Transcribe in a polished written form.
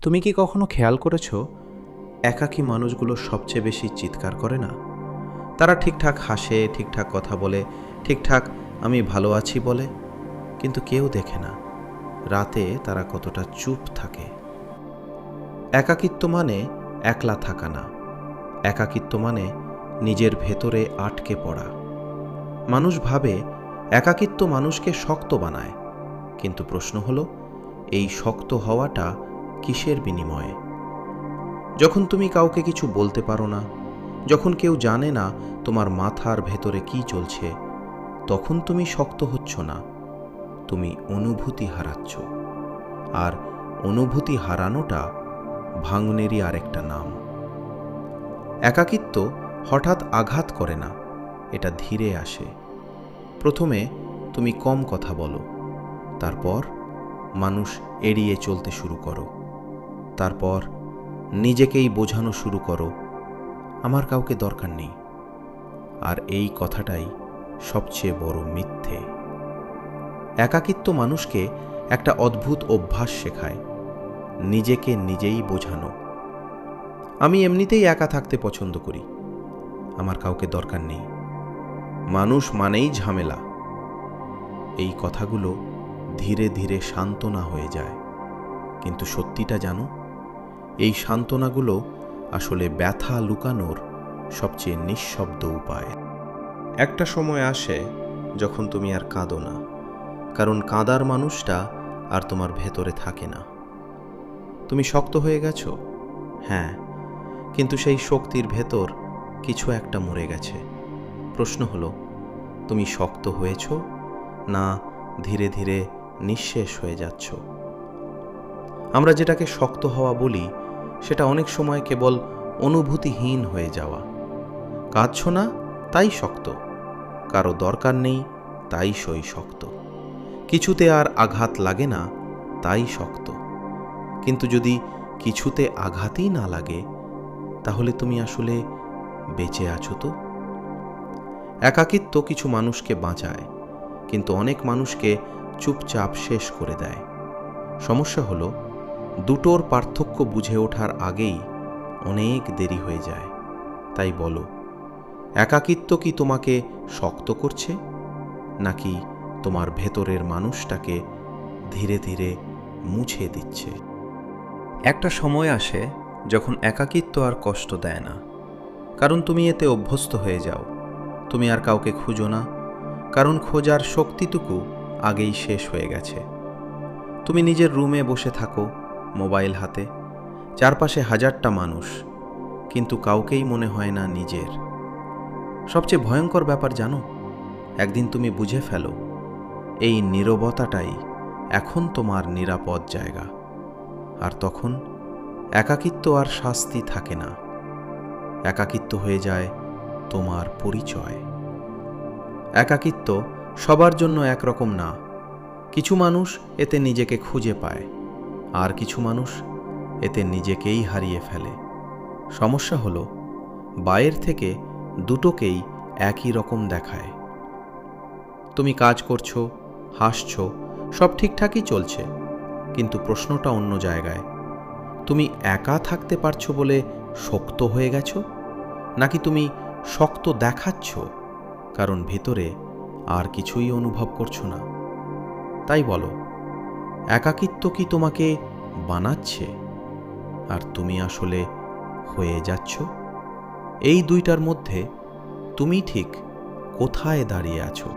তুমি কি কখনো খেয়াল করেছো একাকী মানুষগুলো সবচেয়ে বেশি চিৎকার করে না? তারা ঠিকঠাক হাসে, ঠিকঠাক কথা বলে, ঠিকঠাক আমি ভালো আছি বলে, কিন্তু কেউ দেখে না রাতে তারা কতটা চুপ থাকে। একাকিত্ব মানে একলা থাকা না, একাকিত্ব মানে নিজের ভেতরে আটকে পড়া। মানুষ ভাবে একাকিত্ব মানুষকে শক্ত বানায়, কিন্তু প্রশ্ন হলো এই শক্ত হওয়াটা কিসের বিনিময়ে? যখন তুমি কাউকে কিছু বলতে পারো না, যখন কেউ জানে না তোমার মাথার ভেতরে কি চলছে, তখন তুমি শক্ত হচ্ছ না, তুমি অনুভূতি হারাচ্ছ। আর অনুভূতি হারানোটা ভাঙনেরই আরেকটা নাম। একাকিত্ব হঠাৎ আঘাত করে না, এটা ধীরে আসে। প্রথমে তুমি কম কথা বলো, তারপর মানুষ এড়িয়ে চলতে শুরু করো, তারপর নিজেকেই বোঝানো শুরু করো আমার কাউকে দরকার নেই। আর এই কথাটাই সবচেয়ে বড় মিথ্যে। একাকিত্ব মানুষকে একটা অদ্ভুত অভ্যাস শেখায়, নিজেকে নিজেই বোঝানো। আমি এমনিতেই একা থাকতে পছন্দ করি, আমার কাউকে দরকার নেই, মানুষ মানেই ঝামেলা। এই কথাগুলো ধীরে ধীরে সান্ত্বনা হয়ে যায়, কিন্তু সত্যিটা জানো, এই সান্ত্বনাগুলো আসলে ব্যথা লুকানোর সবচেয়ে নিঃশব্দ উপায়। একটা সময় আসে যখন তুমি আর কাঁদো না, কারণ কাঁদার মানুষটা আর তোমার ভেতরে থাকে না। তুমি শক্ত হয়ে গেছো, হ্যাঁ, কিন্তু সেই শক্তির ভেতর কিছু একটা মরে গেছে। প্রশ্ন হলো, তুমি শক্ত হয়েছ না ধীরে ধীরে নিঃশেষ হয়ে যাচ্ছ? আমরা যেটাকে শক্ত হওয়া বলি, সেটা অনেক সময় কেবল অনুভূতিহীন হয়ে যাওয়া। কাঁদছ না তাই শক্ত, কারো দরকার নেই তাই সই শক্ত, কিছুতে আর আঘাত লাগে না তাই শক্ত। কিন্তু যদি কিছুতে আঘাতই না লাগে, তাহলে তুমি আসলে বেঁচে আছো তো? একাকিত্ব কিছু মানুষকে বাঁচায়, কিন্তু অনেক মানুষকে চুপচাপ শেষ করে দেয়। সমস্যা হলো, দুটোর পার্থক্য বুঝে ওঠার আগেই অনেক দেরি হয়ে যায়। তাই বলো, একাকিত্ব কি তোমাকে শক্ত করছে, নাকি তোমার ভেতরের মানুষটাকে ধীরে ধীরে মুছে দিচ্ছে? একটা সময় আসে যখন একাকিত্ব আর কষ্ট দেয় না, কারণ তুমি এতে অভ্যস্ত হয়ে যাও। তুমি আর কাউকে খুঁজো না, কারণ খোঁজার শক্তিটুকু আগেই শেষ হয়ে গেছে। তুমি নিজের রুমে বসে থাকো, মোবাইল হাতে, চারপাশে হাজারটা মানুষ, কিন্তু কাউকেই মনে হয় না নিজের। সবচেয়ে ভয়ঙ্কর ব্যাপার জানো, একদিন তুমি বুঝে ফেলো এই নীরবতাটাই এখন তোমার নিরাপদ জায়গা। আর তখন একাকিত্ব আর শাস্তি থাকে না, একাকিত্ব হয়ে যায় তোমার পরিচয়। একাকিত্ব সবার জন্য একরকম না। কিছু মানুষ এতে নিজেকে খুঁজে পায়, আর কিছু মানুষ এতে নিজেকেই হারিয়ে ফেলে। সমস্যা হলো, বাইরের থেকে দুটোকেই একই রকম দেখায়। তুমি কাজ করছো, হাসছো, সব ঠিকঠাকই চলছে, কিন্তু প্রশ্নটা অন্য জায়গায়। তুমি একা থাকতে পারছো বলে শক্ত হয়ে গেছো, নাকি তুমি শক্ত দেখাচ্ছ কারণ ভেতরে আর কিছুই অনুভব করছো না? তাই বলো, একাকিত্ব কি তোমাকে বানাচ্ছে, আর তুমি আসলে হয়ে যাচ্ছ? এই দুইটার মধ্যে তুমি ঠিক কোথায় দাঁড়িয়ে আছো?